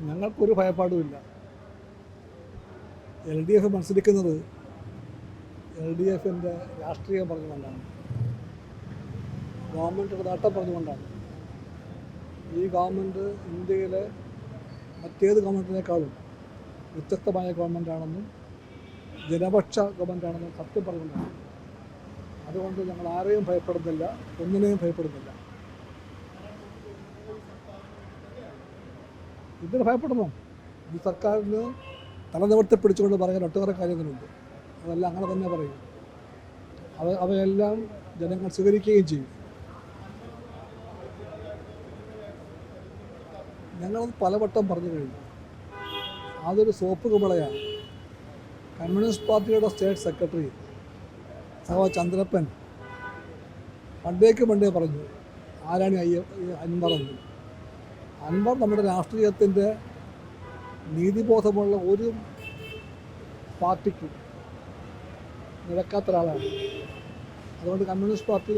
ഞങ്ങൾക്കൊരു ഭയപ്പാടുമില്ല. LDF മത്സരിക്കുന്നത് LDFിൻ്റെ രാഷ്ട്രീയം പറഞ്ഞുകൊണ്ടാണ്, ഗവൺമെൻറ്റിൻ്റെ നേട്ടം പറഞ്ഞുകൊണ്ടാണ്. ഈ ഗവൺമെൻറ് ഇന്ത്യയിലെ മറ്റേത് ഗവൺമെൻറ്റിനേക്കാളും വ്യത്യസ്തമായ ഗവൺമെൻറ്റാണെന്നും ജനപക്ഷ ഗവൺമെൻറ്റാണെന്നും സത്യം പറഞ്ഞുകൊണ്ടാണ്. അതുകൊണ്ട് ഞങ്ങൾ ആരെയും ഭയപ്പെടുന്നില്ല, ഒന്നിനെയും ഭയപ്പെടുന്നില്ല. ഇതിന് ഭയപ്പെടണോ? ഈ സർക്കാരിന് തലനിവർത്തി പിടിച്ചുകൊണ്ട് പറയാൻ ഒട്ടേറെ കാര്യങ്ങളുണ്ട്. അതെല്ലാം അങ്ങനെ തന്നെ പറയും. അവയെല്ലാം ജനങ്ങൾ സ്വീകരിക്കുകയും ചെയ്യും. ഞങ്ങളത് പലവട്ടം പറഞ്ഞു കഴിഞ്ഞു. അതൊരു സോപ്പ് കുമിളയാണ്. കമ്മ്യൂണിസ്റ്റ് പാർട്ടിയുടെ സ്റ്റേറ്റ് സെക്രട്ടറി ചന്ദ്രപ്പൻ പണ്ടേ പറഞ്ഞു, ആരാണ് അൻവർ എന്ന്. അൻവർ നമ്മുടെ രാഷ്ട്രീയത്തിൻ്റെ നീതിബോധമുള്ള ഒരു പാർട്ടിക്കും നിരക്കാത്ത ഒരാളാണ്. അതുകൊണ്ട് കമ്മ്യൂണിസ്റ്റ് പാർട്ടി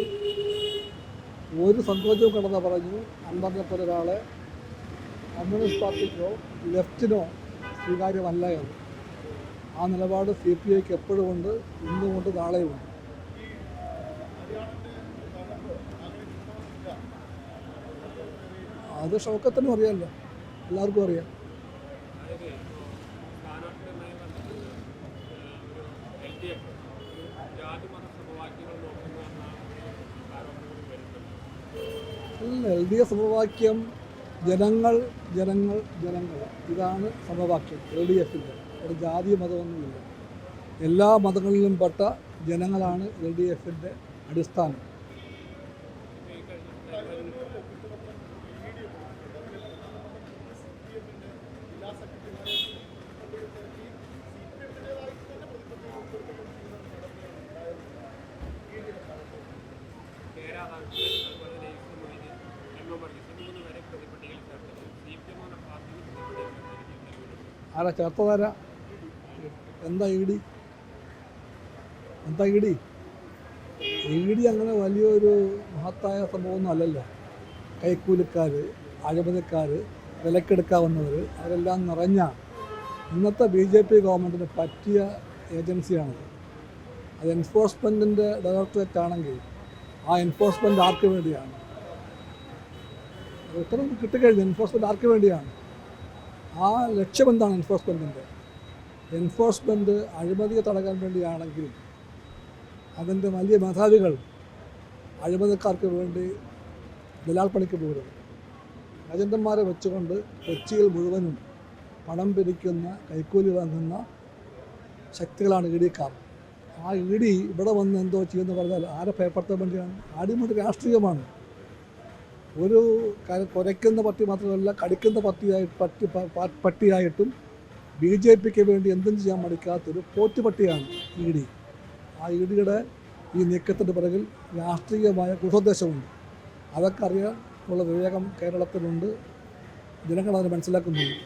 ഒരു സങ്കോചവും കടന്ന് പറഞ്ഞു, അൻവറിനെ പോലെ ഒരാളെ കമ്മ്യൂണിസ്റ്റ് പാർട്ടിക്കോ ലെഫ്റ്റിനോ സ്വീകാര്യമല്ല എന്ന്. ആ നിലപാട് CPIക്ക് എപ്പോഴും ഉണ്ട്, ഇന്നുകൊണ്ട് നാളെയുമുണ്ട്. അത് ഷൗക്കത്തിനും അറിയാമല്ലോ, എല്ലാവർക്കും അറിയാം. LDF സമവാക്യം ജനങ്ങൾ ജനങ്ങൾ ജനങ്ങൾ, ഇതാണ് സമവാക്യം LDFിൻ്റെ. ഒരു ജാതി മതമൊന്നുമില്ല. എല്ലാ മതങ്ങളിലും പെട്ട ജനങ്ങളാണ് LDFിൻ്റെ അടിസ്ഥാനം. ആരാ ചേർത്തതാരാ? എന്താ ED? ED അങ്ങനെ വലിയൊരു മഹത്തായ സംഭവമൊന്നും അല്ലല്ലോ. കൈക്കൂലിക്കാർ, അഴിമതിക്കാർ, വിലക്കെടുക്കാവുന്നവർ, അവരെല്ലാം നിറഞ്ഞ ഇന്നത്തെ BJP ഗവൺമെൻറ്റിന് പറ്റിയ ഏജൻസിയാണത്. അത് എൻഫോഴ്സ്മെൻറ്റിൻ്റെ ഡയറക്ടറേറ്റ് ആണെങ്കിൽ ആ എൻഫോഴ്സ്മെൻറ്റ് ആർക്ക് വേണ്ടിയാണ്? ഉത്തരം കിട്ടിക്കഴിഞ്ഞു. എൻഫോഴ്സ്മെൻറ്റ് ആർക്ക് വേണ്ടിയാണ്? ആ ലക്ഷ്യം എന്താണ് എൻഫോഴ്സ്മെൻറ്റിൻ്റെ? എൻഫോഴ്സ്മെൻറ്റ് അഴിമതിയെ തടയാൻ വേണ്ടിയാണെങ്കിൽ അതിൻ്റെ വലിയ മേധാവികൾ അഴിമതിക്കാർക്ക് വേണ്ടി ദലാൽ പണിക്ക് പോകരുത്. ഏജന്റന്മാരെ വെച്ചുകൊണ്ട് കൊച്ചിയിൽ മുഴുവനും പണം പിരിക്കുന്ന, കൈക്കൂലി വാങ്ങുന്ന ശക്തികളാണ് EDക്കാർ. ആ ED ഇവിടെ വന്ന് എന്തോ ചെയ്യുമെന്ന് പറഞ്ഞാൽ ആരെ ഭയപ്പെടുത്താൻ വേണ്ടിയാണ്? ആദ്യമായിട്ട് രാഷ്ട്രീയമാണ്. ഒരു കുരയ്ക്കുന്ന പാർട്ടി മാത്രമല്ല, കടിക്കുന്ന പട്ടിയായിട്ടും BJPക്ക് വേണ്ടി എന്തും ചെയ്യാൻ മടിക്കാത്തൊരു പോറ്റുപട്ടിയാണ് ED. ആ EDയുടെ ഈ നീക്കത്തിൻ്റെ പിറകിൽ രാഷ്ട്രീയമായ ഗൂഢോദ്ദേശമുണ്ട്. അതൊക്കെ അറിയാൻ ഉള്ള വിവേകം കേരളത്തിലുണ്ട്. ജനങ്ങൾ അത് മനസ്സിലാക്കുന്നുണ്ട്.